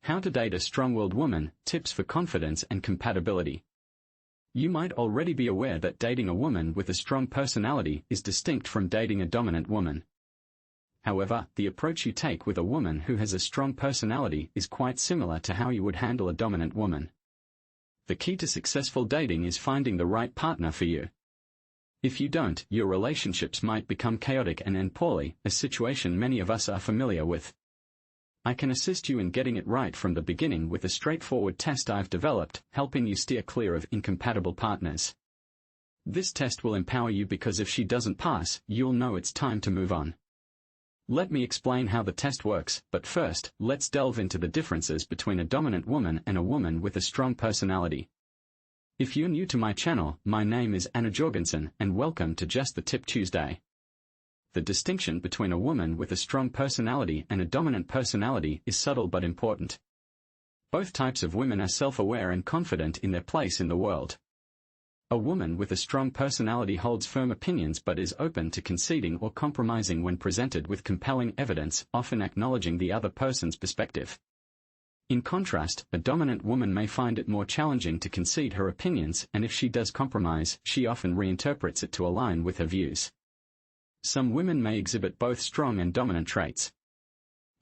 How to date a strong-willed woman, tips for confidence and compatibility. You might already be aware that dating a woman with a strong personality is distinct from dating a dominant woman. However, the approach you take with a woman who has a strong personality is quite similar to how you would handle a dominant woman. The key to successful dating is finding the right partner for you. If you don't, your relationships might become chaotic and end poorly, a situation many of us are familiar with. I can assist you in getting it right from the beginning with a straightforward test I've developed, helping you steer clear of incompatible partners. This test will empower you because if she doesn't pass, you'll know it's time to move on. Let me explain how the test works, but first, let's delve into the differences between a dominant woman and a woman with a strong personality. If you're new to my channel, my name is Anna Jorgensen, and welcome to Just the Tip Tuesday. The distinction between a woman with a strong personality and a dominant personality is subtle but important. Both types of women are self-aware and confident in their place in the world. A woman with a strong personality holds firm opinions but is open to conceding or compromising when presented with compelling evidence, often acknowledging the other person's perspective. In contrast, a dominant woman may find it more challenging to concede her opinions, and if she does compromise, she often reinterprets it to align with her views. Some women may exhibit both strong and dominant traits.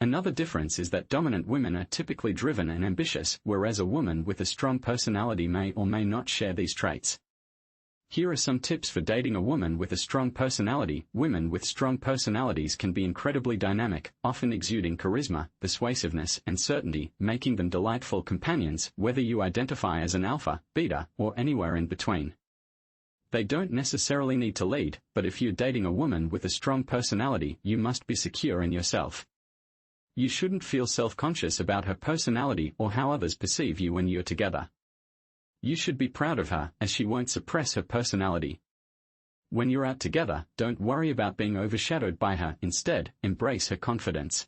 Another difference is that dominant women are typically driven and ambitious, whereas a woman with a strong personality may or may not share these traits. Here are some tips for dating a woman with a strong personality. Women with strong personalities can be incredibly dynamic, often exuding charisma, persuasiveness, and certainty, making them delightful companions, whether you identify as an alpha, beta, or anywhere in between. They don't necessarily need to lead, but if you're dating a woman with a strong personality, you must be secure in yourself. You shouldn't feel self-conscious about her personality or how others perceive you when you're together. You should be proud of her, as she won't suppress her personality. When you're out together, don't worry about being overshadowed by her, instead, embrace her confidence.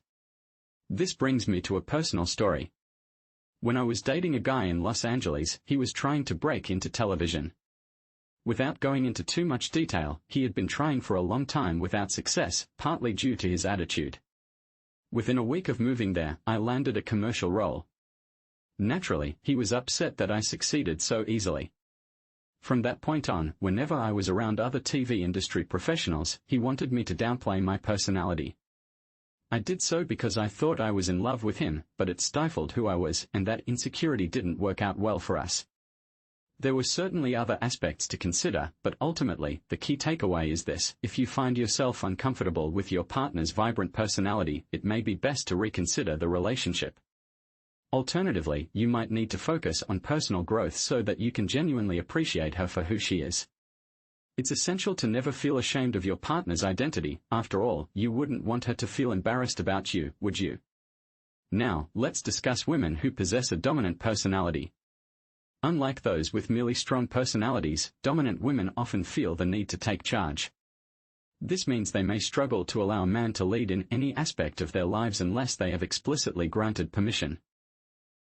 This brings me to a personal story. When I was dating a guy in Los Angeles, he was trying to break into television. Without going into too much detail, he had been trying for a long time without success, partly due to his attitude. Within a week of moving there, I landed a commercial role. Naturally, he was upset that I succeeded so easily. From that point on, whenever I was around other TV industry professionals, he wanted me to downplay my personality. I did so because I thought I was in love with him, but it stifled who I was, and that insecurity didn't work out well for us. There were certainly other aspects to consider, but ultimately, the key takeaway is this: if you find yourself uncomfortable with your partner's vibrant personality, it may be best to reconsider the relationship. Alternatively, you might need to focus on personal growth so that you can genuinely appreciate her for who she is. It's essential to never feel ashamed of your partner's identity. After all, you wouldn't want her to feel embarrassed about you, would you? Now, let's discuss women who possess a dominant personality. Unlike those with merely strong personalities, dominant women often feel the need to take charge. This means they may struggle to allow a man to lead in any aspect of their lives unless they have explicitly granted permission.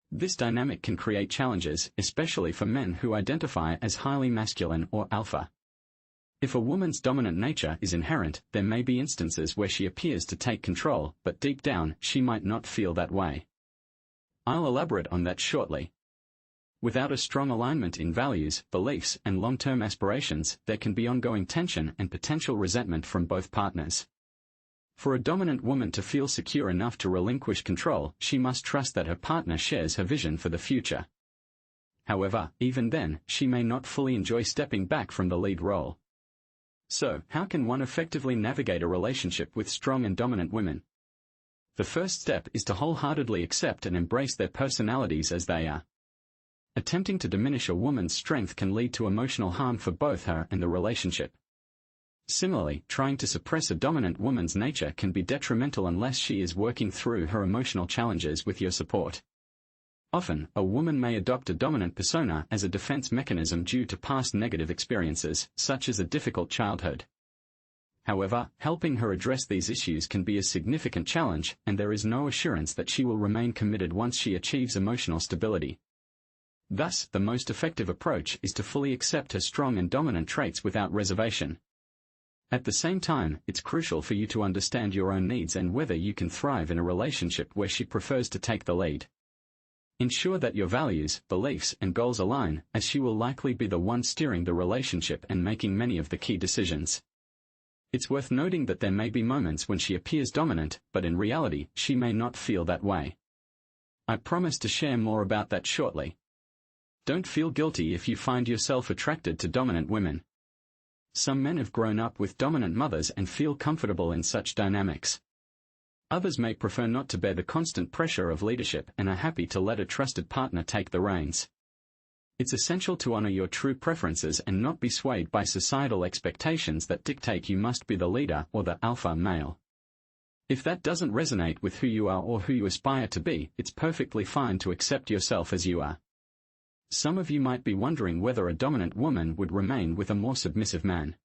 This dynamic can create challenges, especially for men who identify as highly masculine or alpha. If a woman's dominant nature is inherent, there may be instances where she appears to take control, but deep down, she might not feel that way. I'll elaborate on that shortly. Without a strong alignment in values, beliefs, and long-term aspirations, there can be ongoing tension and potential resentment from both partners. For a dominant woman to feel secure enough to relinquish control, she must trust that her partner shares her vision for the future. However, even then, she may not fully enjoy stepping back from the lead role. So, how can one effectively navigate a relationship with strong and dominant women? The first step is to wholeheartedly accept and embrace their personalities as they are. Attempting to diminish a woman's strength can lead to emotional harm for both her and the relationship. Similarly, trying to suppress a dominant woman's nature can be detrimental unless she is working through her emotional challenges with your support. Often, a woman may adopt a dominant persona as a defense mechanism due to past negative experiences, such as a difficult childhood. However, helping her address these issues can be a significant challenge, and there is no assurance that she will remain committed once she achieves emotional stability. Thus, the most effective approach is to fully accept her strong and dominant traits without reservation. At the same time, it's crucial for you to understand your own needs and whether you can thrive in a relationship where she prefers to take the lead. Ensure that your values, beliefs, and goals align, as she will likely be the one steering the relationship and making many of the key decisions. It's worth noting that there may be moments when she appears dominant, but in reality, she may not feel that way. I promise to share more about that shortly. Don't feel guilty if you find yourself attracted to dominant women. Some men have grown up with dominant mothers and feel comfortable in such dynamics. Others may prefer not to bear the constant pressure of leadership and are happy to let a trusted partner take the reins. It's essential to honor your true preferences and not be swayed by societal expectations that dictate you must be the leader or the alpha male. If that doesn't resonate with who you are or who you aspire to be, it's perfectly fine to accept yourself as you are. Some of you might be wondering whether a dominant woman would remain with a more submissive man.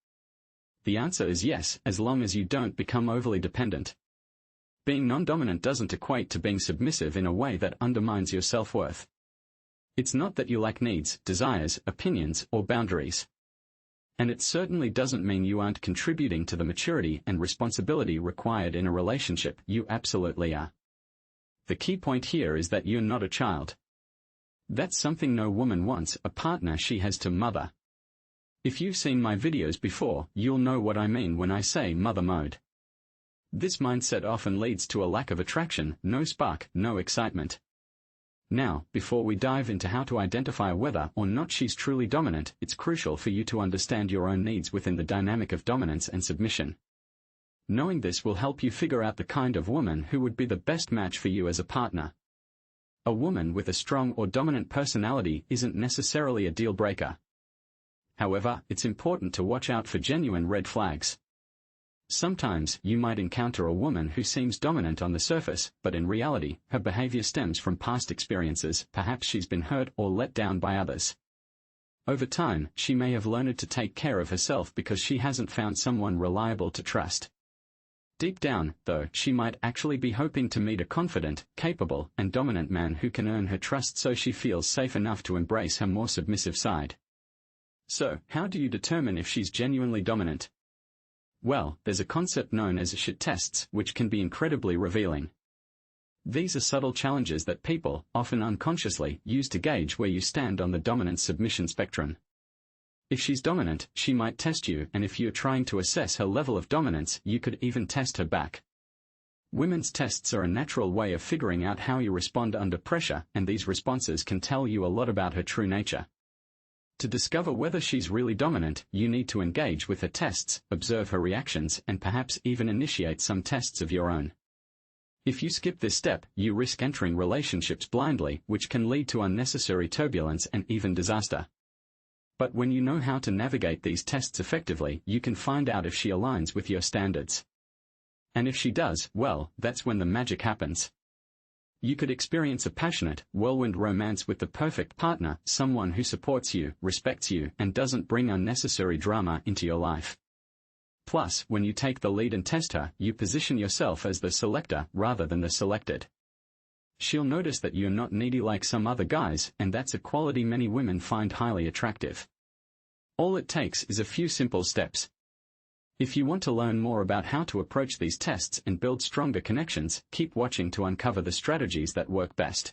The answer is yes, as long as you don't become overly dependent. Being non-dominant doesn't equate to being submissive in a way that undermines your self-worth. It's not that you lack needs, desires, opinions, or boundaries. And it certainly doesn't mean you aren't contributing to the maturity and responsibility required in a relationship. You absolutely are. The key point here is that you're not a child. That's something no woman wants, a partner she has to mother. If you've seen my videos before, you'll know what I mean when I say mother mode. This mindset often leads to a lack of attraction, no spark, no excitement. Now, before we dive into how to identify whether or not she's truly dominant, it's crucial for you to understand your own needs within the dynamic of dominance and submission. Knowing this will help you figure out the kind of woman who would be the best match for you as a partner. A woman with a strong or dominant personality isn't necessarily a deal breaker. However, it's important to watch out for genuine red flags. Sometimes you might encounter a woman who seems dominant on the surface, but in reality, her behavior stems from past experiences. Perhaps she's been hurt or let down by others. Over time, she may have learned to take care of herself because she hasn't found someone reliable to trust. Deep down, though, she might actually be hoping to meet a confident, capable, and dominant man who can earn her trust so she feels safe enough to embrace her more submissive side. So, how do you determine if she's genuinely dominant? Well, there's a concept known as shit tests, which can be incredibly revealing. These are subtle challenges that people, often unconsciously, use to gauge where you stand on the dominance-submission spectrum. If she's dominant, she might test you, and if you're trying to assess her level of dominance, you could even test her back. Women's tests are a natural way of figuring out how you respond under pressure, and these responses can tell you a lot about her true nature. To discover whether she's really dominant, you need to engage with her tests, observe her reactions, and perhaps even initiate some tests of your own. If you skip this step, you risk entering relationships blindly, which can lead to unnecessary turbulence and even disaster. But when you know how to navigate these tests effectively, you can find out if she aligns with your standards. And if she does, well, that's when the magic happens. You could experience a passionate, whirlwind romance with the perfect partner, someone who supports you, respects you, and doesn't bring unnecessary drama into your life. Plus, when you take the lead and test her, you position yourself as the selector rather than the selected. She'll notice that you're not needy like some other guys, and that's a quality many women find highly attractive. All it takes is a few simple steps. If you want to learn more about how to approach these tests and build stronger connections, keep watching to uncover the strategies that work best.